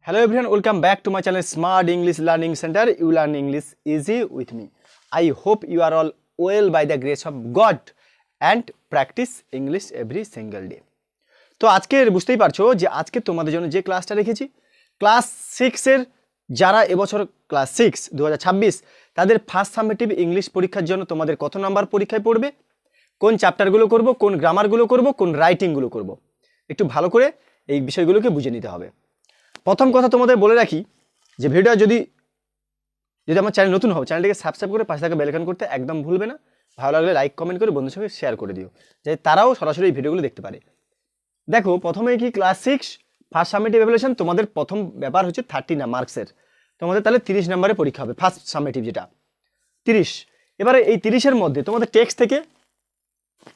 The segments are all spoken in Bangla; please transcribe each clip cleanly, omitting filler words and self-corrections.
Hello everyone, welcome back to my channel Smart English Learning Center. You learn English easy with me. I hope you are all well by the grace of God and practice English every single day. তো আজকে বুঝতেই পারছো যে আজকে তোমাদের জন্য যে ক্লাসটা রেখেছি ক্লাস 6 এর যারা এবছর ক্লাস 6 2026 তাদের ফার্স্ট সামেটিভ ইংলিশ পরীক্ষার জন্য তোমাদের কত নাম্বার পরীক্ষায় পড়বে, কোন চ্যাপ্টারগুলো করব, কোন গ্রামারগুলো করব, কোন রাইটিংগুলো করব, একটু ভালো করে এই বিষয়গুলোকে বুঝে নিতে হবে। প্রথম কথা তোমাদের বলে রাখি যে ভিডিওটা যদি আমার চ্যানেল নতুন হও চ্যানেলটিকে সাবস্ক্রাইব করে পাশে থাকা বেল আইকন করতে একদম ভুলবে না। ভালো লাগলে লাইক কমেন্ট করে বন্ধুদের সঙ্গে শেয়ার করে দিও যাতে তারাও সরাসরি এই ভিডিওগুলো দেখতে পারে। দেখো প্রথমে কি ক্লাস 6 ফার্স্ট সামেটিভ ইভ্যালুয়েশন তোমাদের প্রথম ব্যাপার হচ্ছে 30 না মার্কসের, তোমাদের তাহলে 30 নম্বরে পরীক্ষা হবে ফার্স্ট সামেটিভ যেটা 30। এবারে এই 30-এর মধ্যে তোমাদের টেক্সট থেকে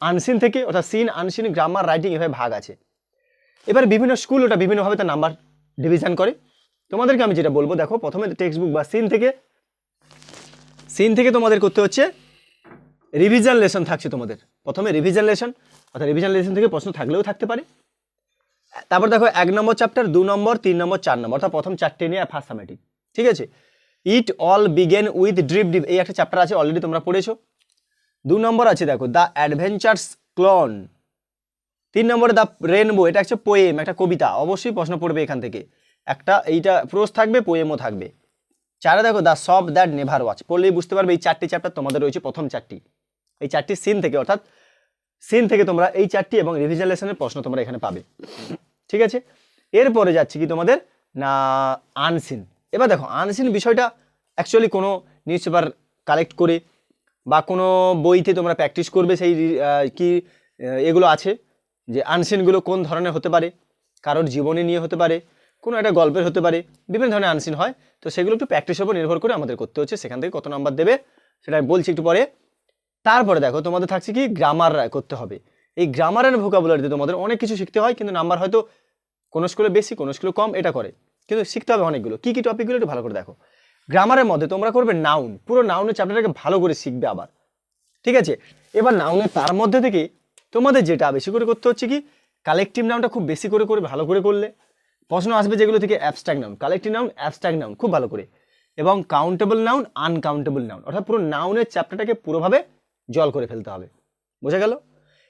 আনসিন থেকে অর্থাৎ সিন আনসিন গ্রামার রাইটিং এভাবে ভাগ আছে। এবার বিভিন্ন স্কুল ওটা বিভিন্নভাবে তার নাম্বার ডিভিশন করে। তোমাদেরকে আমি যেটা বলবো দেখো প্রথমে টেক্সট বুক বা সিন থেকে তোমাদের করতে হচ্ছে রিভিশন লেসন থাকছে তোমাদের প্রথমে রিভিশন লেসন, অর্থাৎ রিভিশন লেসন থেকে প্রশ্ন থাকলেও থাকতে পারে। তারপর দেখো 1 নম্বর চ্যাপ্টার 2 নম্বর 3 নম্বর 4 নম্বর অর্থাৎ প্রথম 4টে নিয়ে ফার্স্ট সামেটিভ, ঠিক আছে। It all began with drip এই একটা চ্যাপ্টার আছে অলরেডি তোমরা পড়েছো। 2 নম্বর আছে দেখো দ্য অ্যাডভেঞ্চার্স ক্লন। 3 নম্বরে দ্য রেনবো, এটা হচ্ছে পোয়েম, একটা কবিতা, অবশ্যই প্রশ্ন পড়বে এখান থেকে একটা, এইটা প্রোজ থাকবে পোয়েমও থাকবে। 4 দেখো the shop that never watch, পড়লেই বুঝতে পারবে এই 4টি চ্যাপ্টার তোমাদের রয়েছে প্রথম 4টি, এই 4টি সিন থেকে, অর্থাৎ সিন থেকে তোমরা এই 4টি এবং রিভিশন লেসনের প্রশ্ন তোমরা এখানে পাবে, ঠিক আছে। এরপরে যাচ্ছে কি তোমাদের না আনসিন। এবার দেখো আনসিন বিষয়টা অ্যাকচুয়ালি কোনো নিউজ পেপার কালেক্ট করে বা কোনো বইতে তোমরা প্র্যাকটিস করবে সেই কি এগুলো আছে যে আনসিনগুলো কোন ধরনের হতে পারে, কারোর জীবনী নিয়ে হতে পারে, কোনো একটা গল্পের হতে পারে, বিভিন্ন ধরনের আনসিন হয়। তো সেগুলো একটু প্র্যাকটিসের উপর নির্ভর করে আমাদের করতে হচ্ছে, সেখান থেকে কত নাম্বার দেবে সেটা আমি বলছি একটু পরে। তারপরে দেখো তোমাদের থাকছে কি গ্রামার করতে হবে। এই গ্রামারের ভোকাবুলারিতে তোমাদের অনেক কিছু শিখতে হয়, কিন্তু নাম্বার হয়তো কোনো স্কুলে বেশি কোনো স্কুলে কম এটা করে, কিন্তু শিখতে হবে অনেকগুলো। কী কী টপিকগুলো একটু ভালো করে দেখো। গ্রামারের মধ্যে তোমরা করবে নাউন, পুরো নাউনের চ্যাপ্টারটাকে ভালো করে শিখবে আবার, ঠিক আছে। এবার নাউনের তার মধ্যে থেকে তোমাদের যেটা বেশি করে করতে হচ্ছে কি কালেকটিভ নাউনটা খুব বেশি করে ভালো করে করলে প্রশ্ন আসবে যেগুলো থেকে abstract noun, collective noun, abstract noun খুব ভালো করে, এবং কাউন্টেবল নাউন, আনকাউন্টেবল নাউন, অর্থাৎ পুরো নাউনের চ্যাপ্টারটাকে পুরোভাবে জল করে ফেলতে হবে, বোঝা গেল।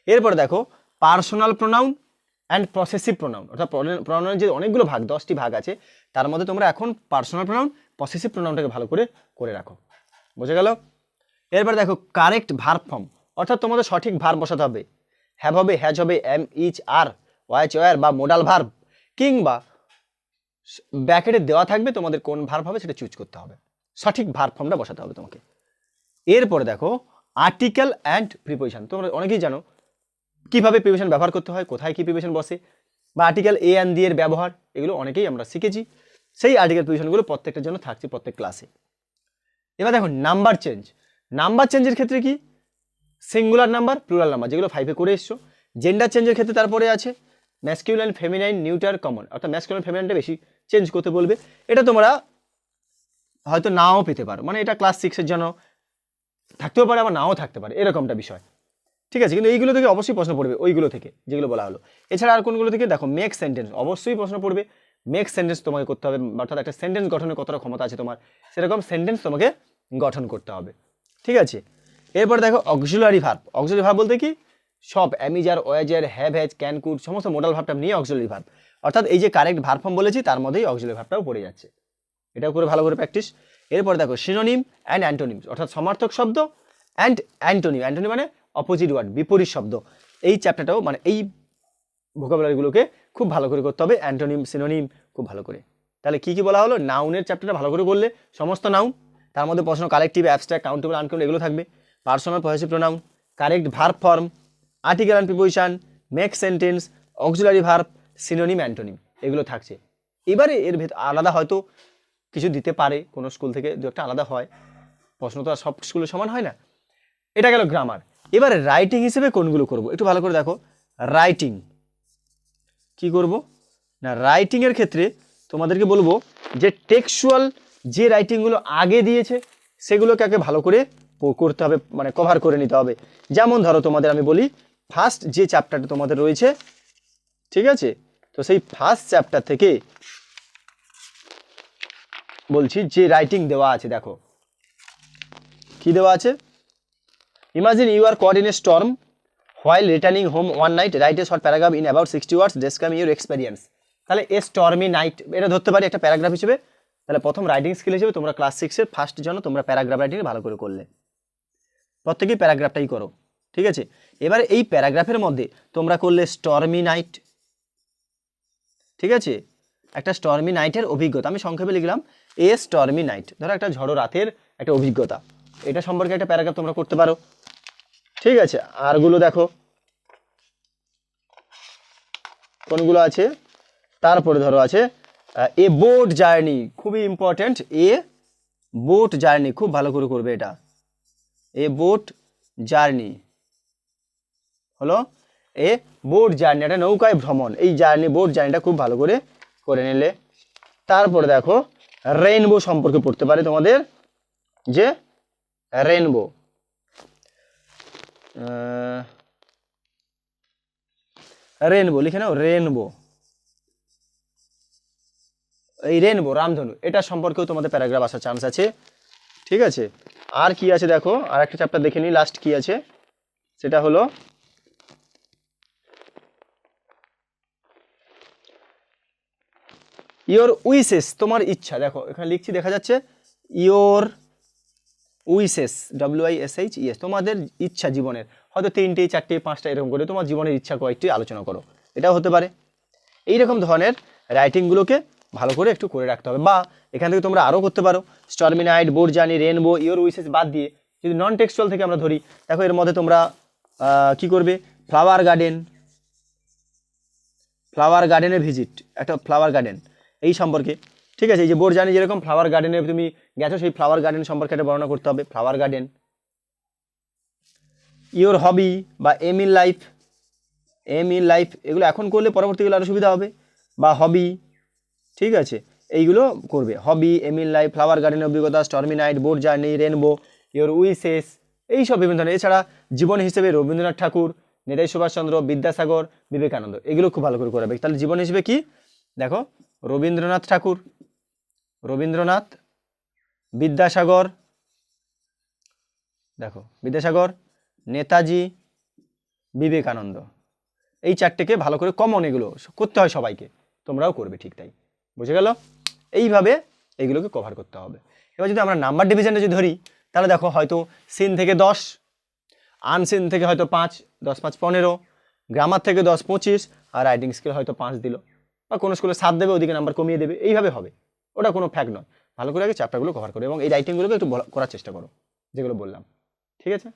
এরপরে দেখো personal pronoun and possessive pronoun, অর্থাৎ প্রোনাউনের যে অনেকগুলো ভাগ 10টি ভাগ আছে তার মধ্যে তোমরা এখন পার্সোনাল প্রোনাউন পসেসিভ প্রোনাউনটাকে ভালো করে রাখো, বোঝা গেল। এরপর দেখো কারেক্ট ভার্ব ফর্ম, অর্থাৎ তোমাদের সঠিক ভার্ব বসাতে হবে, হ্যাভ হবে, হ্যাজ হবে, am is are was were বা মোডাল ভার্ব, কিংবা ব্র্যাকেটে দেওয়া থাকবে তোমাদের কোন ভার্ব হবে সেটা চুজ করতে হবে, সঠিক ভার্ব ফর্মটা বসাতে হবে তোমাকে। এরপরে দেখো আর্টিকেল অ্যান্ড প্রিপোজিশন, তোমরা অনেকেই জানো কিভাবে প্রিপোজিশন ব্যবহার করতে হয়, কোথায় কি প্রিপোজিশন বসে, বা আর্টিকেল এ অ্যান্ড দি এর ব্যবহার, এগুলো অনেকেই আমরা শিখেছি। সেই আর্টিকেল প্রিপোজিশনগুলো প্রত্যেকটার জন্য থাকছে প্রত্যেক ক্লাসে। এবার দেখো নাম্বার চেঞ্জের ক্ষেত্রে কি সিঙ্গুলার নাম্বার, প্লুরাল নাম্বার যেগুলো 5-এ করে এসছো। জেন্ডার চেঞ্জের ক্ষেত্রে তারপরে আছে ম্যাসকিউলাইন, ফেমিনাইন, নিউটার, কমন, অর্থাৎ ম্যাসকিউলাইন ফেমিনাইনটা বেশি চেঞ্জ করতে বলবে। এটা তোমরা হয়তো নাও পেতে পারো, মানে এটা ক্লাস 6-এর জন্য থাকতেও পারে আবার নাও থাকতে পারে, এরকমটা বিষয়, ঠিক আছে। কিন্তু এইগুলো থেকে অবশ্যই প্রশ্ন পড়বে, ওইগুলো থেকে যেগুলো বলা হলো। এছাড়া আর কোনগুলো থেকে দেখো মেক সেন্টেন্স, অবশ্যই প্রশ্ন পড়বে। মেক সেন্টেন্স তোমাকে করতে হবে, অর্থাৎ একটা সেন্টেন্স গঠনের কতটা ক্ষমতা আছে তোমার, সেরকম সেন্টেন্স তোমাকে গঠন করতে হবে, ঠিক আছে। এরপর দেখো অক্সিলারি ভার্ব বলতে কি সব am is are, ওয়াজার, have, has, can, could সমস্ত মোডাল ভার্বটা নিয়ে অক্সিলারি ভার্ব, অর্থাৎ এই যে কারেক্ট ভার্ব ফর্ম বলেছি তার মধ্যেই অক্সিলারি ভার্বটাও পড়ে যাচ্ছে, এটাও করে ভালো করে প্র্যাকটিস। এরপর দেখো সিনোনিম অ্যান্ড অ্যান্টোনিমস, অর্থাৎ সমার্থক শব্দ অ্যান্ড অ্যান্টোনিম মানে অপোজিট ওয়ার্ড, বিপরীত শব্দ, এই চ্যাপ্টারটাও মানে এই ভোকাবুলারিগুলোকে খুব ভালো করে করতে হবে, অ্যান্টোনিম সিনোনিম খুব ভালো করে। তাহলে কি কি বলা হলো, নাউনের চ্যাপ্টারটা ভালো করে করলে সমস্ত নাউন, তার মধ্যে প্রশ্ন কালেকটিভ, অ্যাবস্ট্রাক্ট, কাউন্টেবল, আনকাউন্টেবল এগুলো থাকবে, personal possessive pronoun, correct verb form, article and preposition, make sentence, auxiliary verb, synonym, antonym এগুলো থাকছে। এবারে এর ভেতর আলাদা হয়তো কিছু দিতে পারে, কোনো স্কুল থেকে দু একটা আলাদা হয়, প্রশ্ন তো আর সব স্কুলে সমান হয় না। এটা গেল গ্রামার। এবারে রাইটিং হিসেবে কোনগুলো করব একটু ভালো করে দেখো। রাইটিং কি করব না, রাইটিংয়ের ক্ষেত্রে তোমাদেরকে বলবো যে টেক্সচুয়াল যে রাইটিংগুলো আগে দিয়েছে সেগুলোকে আগে ভালো করে করতে হবে, মানে কভার করে নিতে হবে। যেমন ধরো তোমাদের আমি বলি ফার্স্ট যে চ্যাপ্টারটা তোমাদের রয়েছে, ঠিক আছে, তো সেই ফার্স্ট চ্যাপ্টার থেকে বলছি যে রাইটিং দেওয়া আছে, দেখো কি দেওয়া আছে, imagine you are caught in a storm while returning home one night, write a short paragraph in about 60 words describing your experience. তাহলে এ স্টর্মি নাইট এটা ধরতে পারি একটা প্যারাগ্রাফ হিসেবে। তাহলে প্রথম রাইটিং স্কিল হিসেবে তোমরা ক্লাস 6-এর ফার্স্ট জন্য তোমরা প্যারাগ্রাফ রাইটিং ভালো করে করলে, প্রত্যেকেই প্যারাগ্রাফটাই করো, ঠিক আছে। এবারে এই প্যারাগ্রাফের মধ্যে তোমরা করলে স্টর্মি নাইট, ঠিক আছে, একটা স্টর্মি নাইটের অভিজ্ঞতা, আমি সংক্ষেপে লিখলাম এ স্টর্মি নাইট, ধরো একটা ঝড়ো রাতের একটা অভিজ্ঞতা, এটা সম্পর্কে একটা প্যারাগ্রাফ তোমরা করতে পারো, ঠিক আছে। আরগুলো দেখো কোনগুলো আছে, তারপরে ধরো আছে এ বোট জার্নি, খুবই ইম্পর্টেন্ট, এ বোট জার্নি খুব ভালো করে করবে এটা, এ বোট জার্নি হলো এ বোট জার্নি, একটা নৌকায় ভ্রমণ, এই জার্নি বোট জার্নিটা খুব ভালো করে করে নিলে। তারপরে দেখো রেইনবো সম্পর্কে পড়তে পারে তোমাদের, যে রেইনবো, রেইনবো লিখে নাও, রেইনবো, এই রেইনবো রামধনু, এটা সম্পর্কেও তোমাদের প্যারাগ্রাফ আসার চান্স আছে, ঠিক আছে। আর কি আছে দেখো, আর একটা চ্যাপ্টার দেখে নিই, লাস্ট কি আছে, সেটা হলো ইয়োর উইসেস, তোমার ইচ্ছা, দেখো এখানে লিখছি দেখা যাচ্ছে ইয়োর উইসেস, WISHES, তোমাদের ইচ্ছা জীবনের, হয়তো 3টে 4টে 5টা এরকম করে তোমার জীবনের ইচ্ছা কয়েকটি আলোচনা করো, এটাও হতে পারে। এইরকম ধরনের রাইটিংগুলোকে ভালো করে একটু করে রাখতে হবে, বা এখান থেকে তোমরা আরও করতে পারো, stormy night, boat journey, rainbow, your wishes বাদ দিয়ে যদি নন টেক্সচুয়াল থেকে আমরা ধরি, দেখো এর মধ্যে তোমরা কি করবে, ফ্লাওয়ার গার্ডেনের ভিজিট, একটা ফ্লাওয়ার গার্ডেন এই সম্পর্কে, ঠিক আছে। এই যে বোট জার্নি যেরকম ফ্লাওয়ার গার্ডেনে তুমি গেছো, সেই ফ্লাওয়ার গার্ডেন সম্পর্কে একটা বর্ণনা করতে হবে, ফ্লাওয়ার গার্ডেন। ইয়োর হবি বা এম ইন লাইফ, এগুলো এখন করলে পরবর্তীকালে আরও সুবিধা হবে, বা হবি, ঠিক আছে, এইগুলো করবে, হবি, এম ইন লাইফ, ফ্লাওয়ার গার্ডেনের অভিজ্ঞতা, stormy night, boat journey, rainbow, your wishes, এইসব বিভিন্ন ধরনের। এছাড়া জীবন হিসেবে রবীন্দ্রনাথ ঠাকুর, নেতাজি সুভাষচন্দ্র, বিদ্যাসাগর, বিবেকানন্দ, এগুলো খুব ভালো করে করাবে। তাহলে জীবন হিসেবে কি, দেখো রবীন্দ্রনাথ ঠাকুর, বিদ্যাসাগর, দেখো বিদ্যাসাগর, নেতাজি, বিবেকানন্দ, এই চারটেকে ভালো করে কমন এগুলো করতে হয় সবাইকে, তোমরাও করবে ঠিক তাই, বুঝে গেল। এইভাবে এইগুলোকে কভার করতে হবে। এবার যদি আমরা নাম্বার ডিভিশনটা যদি ধরি, তাহলে দেখো হয়তো সিন থেকে 10, আনসিন থেকে হয়তো 5, 10 5 15, গ্রামার থেকে 10 25, আর রাইটিং স্কিল হয়তো 5 দিল, বা কোনো স্কুলে 7 দেবে, ওদিকে নাম্বার কমিয়ে দেবে, এইভাবে হবে, ওটা কোনো ফ্যাক্ট নয়। ভালো করে আগে চ্যাপ্টারগুলো কভার করো এবং এই রাইটিংগুলোকে একটু করার চেষ্টা করো যেগুলো বললাম, ঠিক আছে।